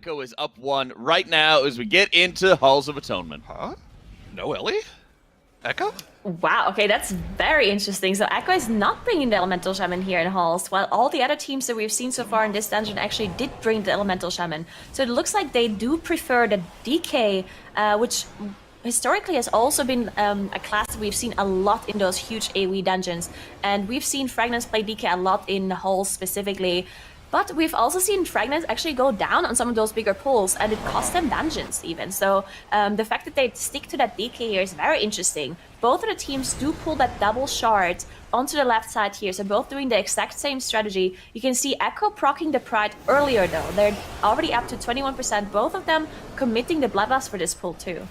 Echo is up 1 right now as we get into Halls of Atonement. Huh? No Ellie? Echo? Wow, okay, that's very interesting. So Echo is not bringing the Elemental Shaman here in Halls, while all the other teams that we've seen so far in this dungeon actually did bring the Elemental Shaman. So it looks like they do prefer the DK, which historically has also been a class that we've seen a lot in those huge AoE dungeons. And we've seen Fragments play DK a lot in Halls specifically. But we've also seen Fragments actually go down on some of those bigger pulls, and it cost them dungeons even. So the fact that they stick to that DK here is very interesting. Both of the teams do pull that double shard onto the left side here, so both doing the exact same strategy. You can see Echo proccing the Pride earlier though. They're already up to 21%, both of them committing the Bloodlust for this pull too.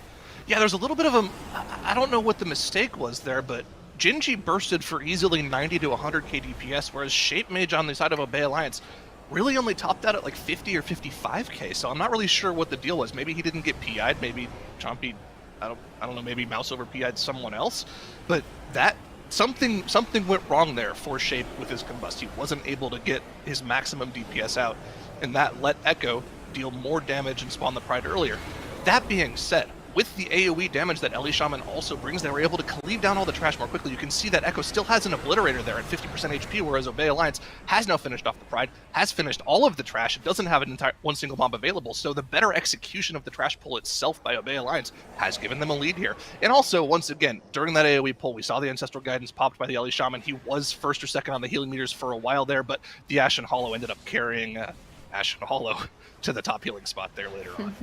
Yeah, there's a little bit of a... I don't know what the mistake was there, but Jinji bursted for easily 90 to 100k DPS, whereas Shape Mage on the side of Obey Alliance really only topped out at like 50 or 55k, so I'm not really sure what the deal was. Maybe he didn't get PI'd, maybe Chompy, I don't know, maybe Mouse over PI'd someone else, but that something went wrong there for Shape with his Combust. He wasn't able to get his maximum DPS out, and that let Echo deal more damage and spawn the Pride earlier. That being said, with the AoE damage that Ellie Shaman also brings, they were able to cleave down all the trash more quickly. You can see that Echo still has an Obliterator there at 50% HP, whereas Obey Alliance has now finished off the Pride, has finished all of the trash. It doesn't have one single bomb available, so the better execution of the trash pull itself by Obey Alliance has given them a lead here. And also, once again, during that AoE pull, we saw the Ancestral Guidance popped by the Ellie Shaman. He was first or second on the healing meters for a while there, but the Ashen Hollow ended up carrying Ashen Hollow to the top healing spot there later on.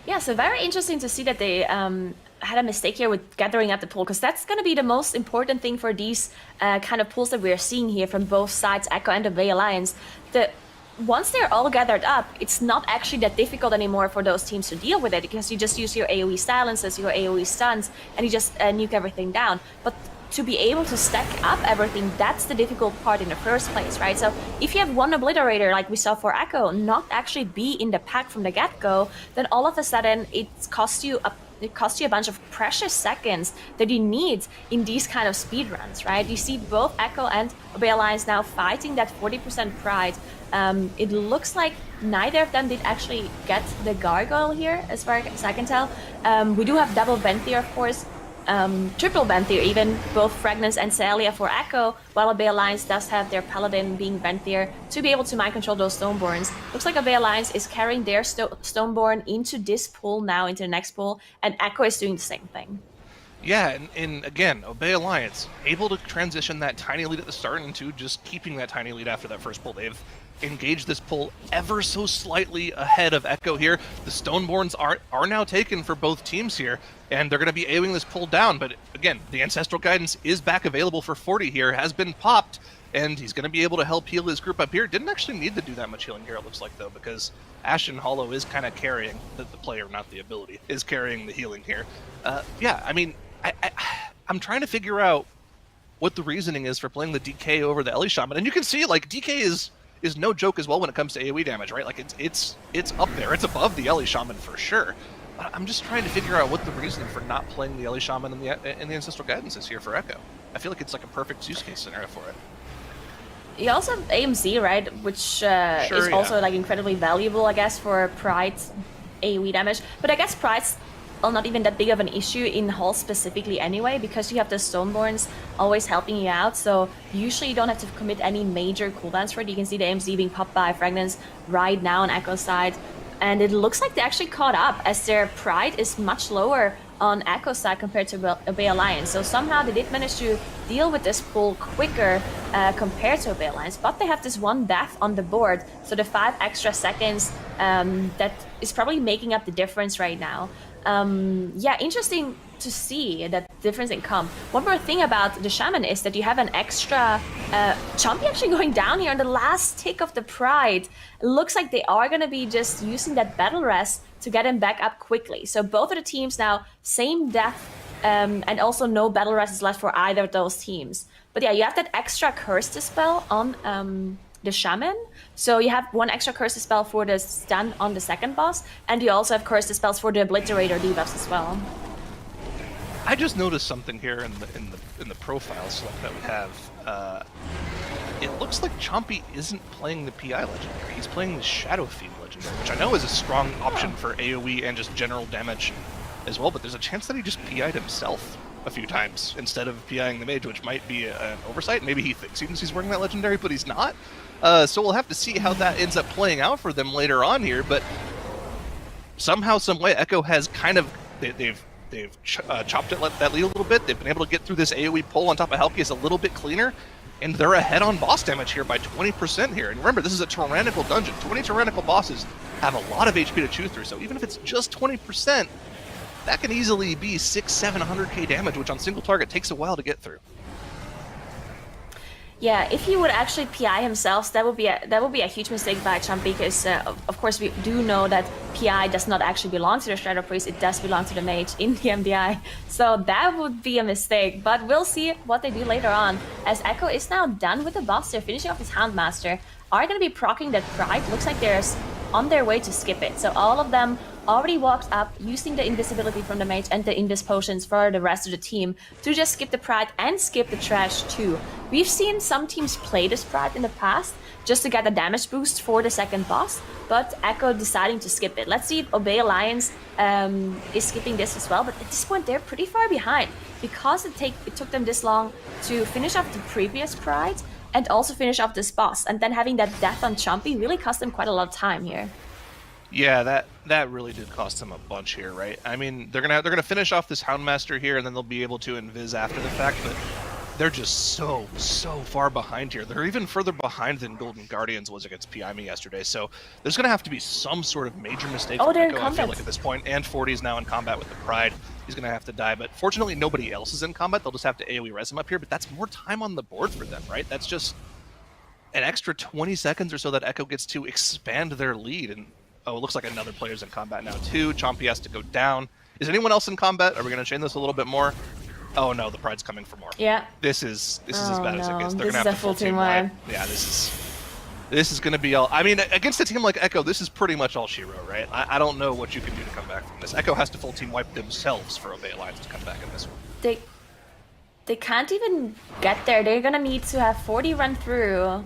Yeah, so very interesting to see that they had a mistake here with gathering up the pool, because that's going to be the most important thing for these kind of pools that we're seeing here from both sides, Echo and the Obey Alliance. Once they're all gathered up, it's not actually that difficult anymore for those teams to deal with it, because you just use your AoE silences, your AoE stuns, and you just nuke everything down. But to be able to stack up everything, that's the difficult part in the first place, right? So if you have one Obliterator, like we saw for Echo, not actually be in the pack from the get-go, then all of a sudden it costs you a bunch of precious seconds that you need in these kind of speed runs, right? You see both Echo and Obey Alliance now fighting that 40% Pride. It looks like neither of them did actually get the Gargoyle here, as far as I can tell. We do have double Venthyr, of course. Triple Venthyr even, both Fragments and Celia for Echo, while Obey Alliance does have their Paladin being Venthyr to be able to mind control those Stoneborns. Looks like Obey Alliance is carrying their Stoneborn into this pool now, into the next pool, and Echo is doing the same thing. Yeah, and again, Obey Alliance, able to transition that tiny lead at the start into just keeping that tiny lead after that first pull. They've engaged this pull ever so slightly ahead of Echo here. The Stoneborns are now taken for both teams here, and they're going to be AoEing this pull down. But again, the Ancestral Guidance is back available for 40 here, has been popped, and he's going to be able to help heal his group up here. Didn't actually need to do that much healing here, it looks like, though, because Ashen Hollow is kind of carrying, the player, not the ability, is carrying the healing here. Yeah, I mean, I'm trying to figure out what the reasoning is for playing the DK over the Ellie Shaman. And you can see, like, DK is no joke as well when it comes to AoE damage, right? Like, it's up there. It's above the Ellie Shaman for sure. But I'm just trying to figure out what the reasoning for not playing the Ellie Shaman and the Ancestral Guidance is here for Echo. I feel like it's like a perfect use case scenario for it. You also have AMZ, right? Which is also like incredibly valuable, I guess, for Pride's AoE damage. But I guess Pride's not even that big of an issue in Hall specifically anyway, because you have the Stoneborns always helping you out, so usually you don't have to commit any major cooldowns for it. You can see the AMZ being popped by Fragments right now on Echo's side, and it looks like they actually caught up, as their Pride is much lower on Echo's side compared to Obey Alliance. So somehow they did manage to deal with this pull quicker compared to Obey Alliance, but they have this one death on the board, so the 5 extra seconds that is probably making up the difference right now. Yeah, interesting to see that difference in comp. One more thing about the Shaman is that you have an extra Chompy actually going down here on the last tick of the Pride. It looks like they are going to be just using that Battle Rest to get him back up quickly. So both of the teams now, same death, and also no Battle Rest is left for either of those teams. But yeah, you have that extra Curse Dispel on the Shaman. So you have one extra Curse Dispel for the stun on the second boss, and you also have Curse Dispels for the Obliterator debuffs as well. I just noticed something here in the profile select that we have. It looks like Chompy isn't playing the PI Legendary. He's playing the Shadow Fiend Legendary. Legendary, which I know is a strong option for AoE and just general damage as well, but there's a chance that he just PI'd himself a few times instead of PIing the mage, which might be an oversight. Maybe he thinks he's wearing that Legendary, but he's not. So we'll have to see how that ends up playing out for them later on here, but somehow, some way, Echo has kind of, they've chopped that lead a little bit. They've been able to get through this AoE pull on top of Helkias a little bit cleaner, and they're ahead on boss damage here by 20% here. And remember, this is a Tyrannical dungeon. 20 Tyrannical bosses have a lot of HP to chew through, so even if it's just 20%, that can easily be 600-700k damage, which on single target takes a while to get through. Yeah, if he would actually PI himself, that would be a huge mistake by Chump, because of course we do know that PI does not actually belong to the Shadow Priest. It does belong to the mage in the MDI. So that would be a mistake. But we'll see what they do later on, as Echo is now done with the boss. They're finishing off his Houndmaster. Are going to be proccing that Pride. Looks like they're on their way to skip it. So all of them already walked up using the invisibility from the mage and the invis potions for the rest of the team to just skip the Pride and skip the Trash too. We've seen some teams play this Pride in the past just to get a damage boost for the second boss, but Echo deciding to skip it. Let's see if Obey Alliance is skipping this as well, but at this point they're pretty far behind because it took them this long to finish off the previous Pride and also finish off this boss, and then having that death on Chumpy really cost them quite a lot of time here. Yeah, that really did cost them a bunch here, right? I mean, they're gonna finish off this Houndmaster here, and then they'll be able to invis after the fact, but they're just so far behind here. They're even further behind than Golden Guardians was against PIME yesterday, so there's gonna have to be some sort of major mistake from they're in Echo, combat. I feel like, at this point, and 40 is now in combat with the Pride. He's gonna have to die, but fortunately nobody else is in combat. They'll just have to AoE res him up here, but that's more time on the board for them, right? That's just an extra 20 seconds or so that Echo gets to expand their lead, and oh, it looks like another player's in combat now too. Chompy has to go down. Is anyone else in combat? Are we going to chain this a little bit more? Oh no, the Pride's coming for more. Yeah. This is as bad as it gets. They're This going is to a have to full team wipe. Yeah, this is going to be all. I mean, against a team like Echo, this is pretty much all she wrote, right? I don't know what you can do to come back from this. Echo has to full team wipe themselves for Obey Alliance to come back in this one. They can't even get there. They're gonna need to have 40 run through,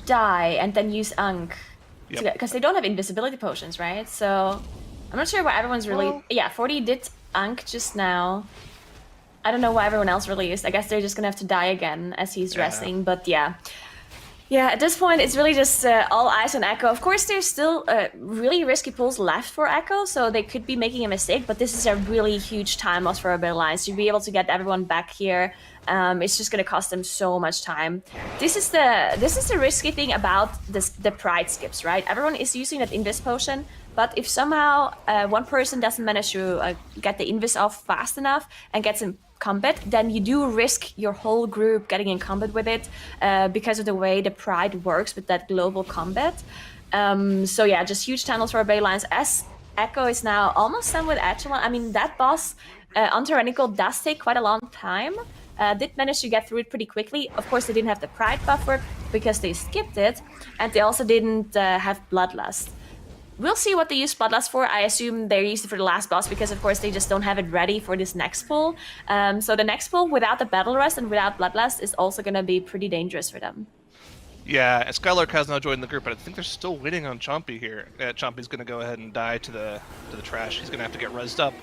die, and then use Unk. Yep. Because they don't have invisibility potions, right? So I'm not sure why everyone's really... Well, yeah, 40 did Unk just now. I don't know why everyone else really is. I guess they're just gonna have to die again as he's resting, but yeah. Yeah, at this point, it's really just all eyes on Echo. Of course, there's still really risky pulls left for Echo, so they could be making a mistake, but this is a really huge time loss for Obey Alliance. To be able to get everyone back here, it's just going to cost them so much time. This is the risky thing about the Pride skips, right? Everyone is using that Invis potion, but if somehow one person doesn't manage to get the Invis off fast enough and gets in combat, then you do risk your whole group getting in combat with it because of the way the Pride works with that global combat. So yeah, just huge tunnels for Obey Alliance as Echo is now almost done with Atonement. I mean, that boss on Tyrannical does take quite a long time. Did manage to get through it pretty quickly. Of course, they didn't have the Pride buffer because they skipped it, and they also didn't have Bloodlust. We'll see what they use Bloodlust for. I assume they used it for the last boss because, of course, they just don't have it ready for this next pull. So the next pull without the Battle Rest and without Bloodlust is also going to be pretty dangerous for them. Yeah, and Skylark has now joined the group, but I think they're still waiting on Chompy here. Chompy's going to go ahead and die to the trash. He's going to have to get rezzed up,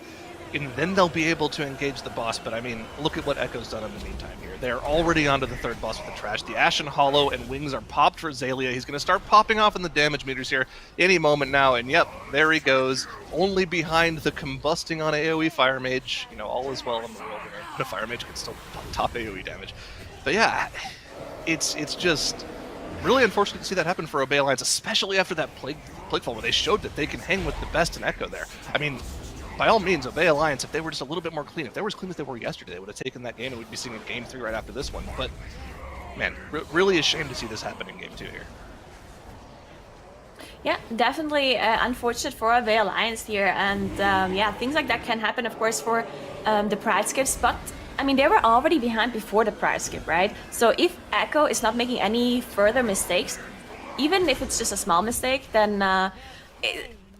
and then they'll be able to engage the boss. But I mean, look at what Echo's done in the meantime here. They're already onto the third boss with the trash. The Ashen Hollow and Wings are popped for Azalea. He's going to start popping off in the damage meters here any moment now, and yep, there he goes, only behind the combusting on AoE Fire Mage. You know, all is well in the world here. The Fire Mage can still top AoE damage. But yeah, it's just really unfortunate to see that happen for Obey Alliance, especially after that Plaguefall where they showed that they can hang with the best in Echo there. I mean, by all means, Obey Alliance, if they were just a little bit more clean, if they were as clean as they were yesterday, they would have taken that game and we'd be seeing a Game 3 right after this one. But, man, really a shame to see this happen in Game 2 here. Yeah, definitely unfortunate for Obey Alliance here. And, yeah, things like that can happen, of course, for the Pride skips. But, I mean, they were already behind before the Pride skip, right? So if Echo is not making any further mistakes, even if it's just a small mistake, then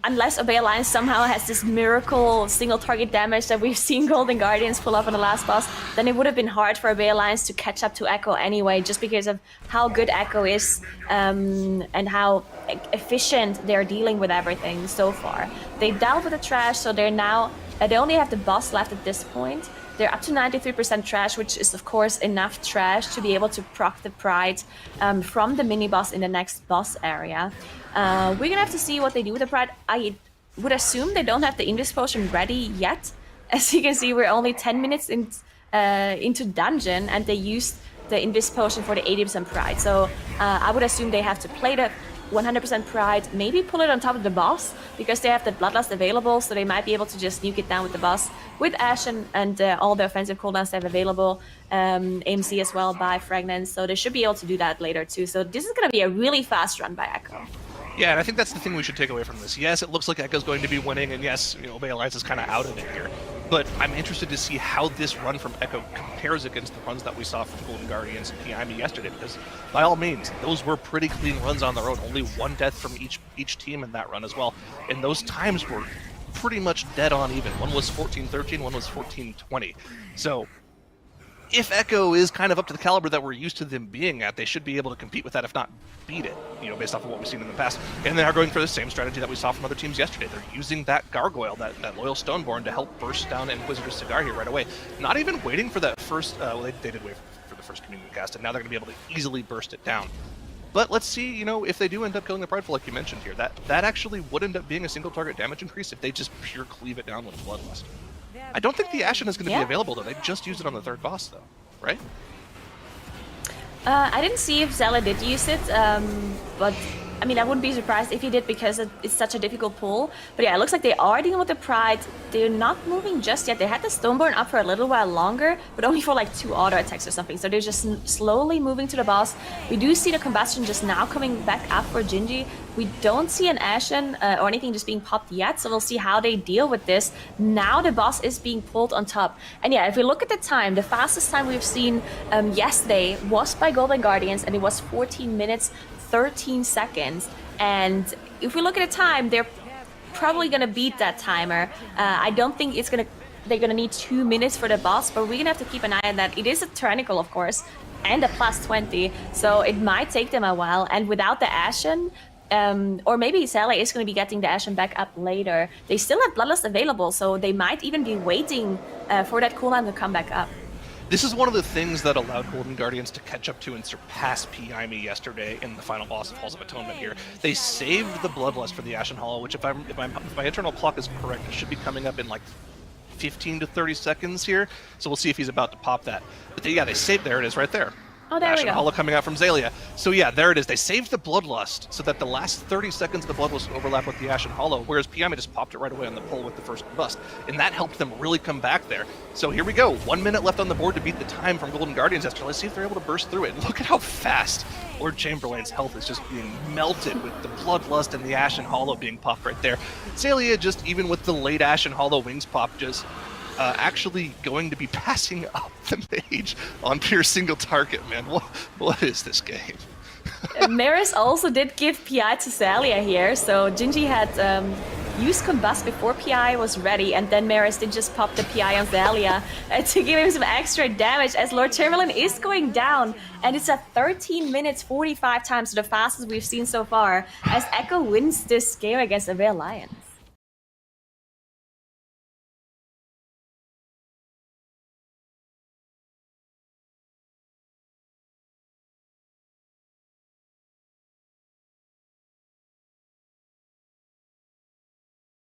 unless Obey Alliance somehow has this miracle single target damage that we've seen Golden Guardians pull off on the last boss, then it would have been hard for Obey Alliance to catch up to Echo anyway, just because of how good Echo is and how efficient they're dealing with everything so far. They dealt with the trash, so they're now, they only have the boss left at this point. They're up to 93% trash, which is of course enough trash to be able to proc the Pride from the mini-boss in the next boss area. We're gonna have to see what they do with the Pride. I would assume they don't have the Invis Potion ready yet. As you can see, we're only 10 minutes into dungeon, and they used the Invis Potion for the 80% Pride. So I would assume they have to play the 100% Pride, maybe pull it on top of the boss, because they have the Bloodlust available, so they might be able to just nuke it down with the boss, with Ash and all the offensive cooldowns they have available, AMC as well by Fragments, so they should be able to do that later too. So this is going to be a really fast run by Echo. Yeah, and I think that's the thing we should take away from this. Yes, it looks like Echo's going to be winning, and yes, Obey Alliance is kind of out of it here. But I'm interested to see how this run from Echo compares against the runs that we saw from Golden Guardians and PIME yesterday, because by all means, those were pretty clean runs on their own. Only one death from each team in that run as well. And those times were pretty much dead on even. One was 14-13, one was 14-20. So if Echo is kind of up to the caliber that we're used to them being at, they should be able to compete with that, if not beat it, based off of what we've seen in the past. And they are going for the same strategy that we saw from other teams yesterday. They're using that Gargoyle, that Loyal Stoneborn, to help burst down Inquisitor's Cigar here right away. Not even waiting for that first, well, they did wait for the first community cast, and now they're going to be able to easily burst it down. But let's see, if they do end up killing the Prideful, like you mentioned here, that actually would end up being a single target damage increase if they just pure cleave it down with Bloodlust. I don't think the Ashen is going to be available, though. They just used it on the third boss, though, right? I didn't see if Zella did use it, but I mean, I wouldn't be surprised if he did, because it's such a difficult pull. But yeah, it looks like they are dealing with the Pride. They're not moving just yet. They had the Stoneborn up for a little while longer, but only for like 2 auto attacks or something. So they're just slowly moving to the boss. We do see the Combustion just now coming back up for Gingy. We don't see an Ashen or anything just being popped yet, so we'll see how they deal with this. Now the boss is being pulled on top. And yeah, if we look at the time, the fastest time we've seen yesterday was by Golden Guardians, and it was 14 minutes, 13 seconds. And if we look at the time, they're probably going to beat that timer. I don't think they're going to need 2 minutes for the boss, but we're going to have to keep an eye on that. It is a Tyrannical, of course, and a +20, so it might take them a while. And without the Ashen, or maybe Sally is going to be getting the Ashen back up later. They still have Bloodlust available, so they might even be waiting for that cooldown to come back up. This is one of the things that allowed Golden Guardians to catch up to and surpass PIME yesterday in the final boss of Halls of Atonement here. They saved the Bloodlust for the Ashen Hollow, which if my internal clock is correct, it should be coming up in like 15 to 30 seconds here. So we'll see if he's about to pop that. But yeah, they saved, there it is right there. Oh, there Ashen we go. Hollow coming out from Zalia. So yeah, there it is. They saved the Bloodlust so that the last 30 seconds of the Bloodlust overlap with the Ashen Hollow, whereas PIME just popped it right away on the pull with the first Combust. And that helped them really come back there. So here we go. 1 minute left on the board to beat the time from Golden Guardians yesterday. Let's see if they're able to burst through it. Look at how fast Lord Chamberlain's health is just being melted with the Bloodlust and the Ashen Hollow being popped right there. Zalia, just even with the late Ashen Hollow wings pop, just actually going to be passing up the mage on pure single target, man. What is this game? Maris also did give PI to Zalia here, so Gingy had used Combust before PI was ready, and then Maris did just pop the PI on Zalia to give him some extra damage as Lord Chamberlain is going down, and it's at 13 minutes 45 times, so the fastest we've seen so far, as Echo wins this game against Obey Alliance.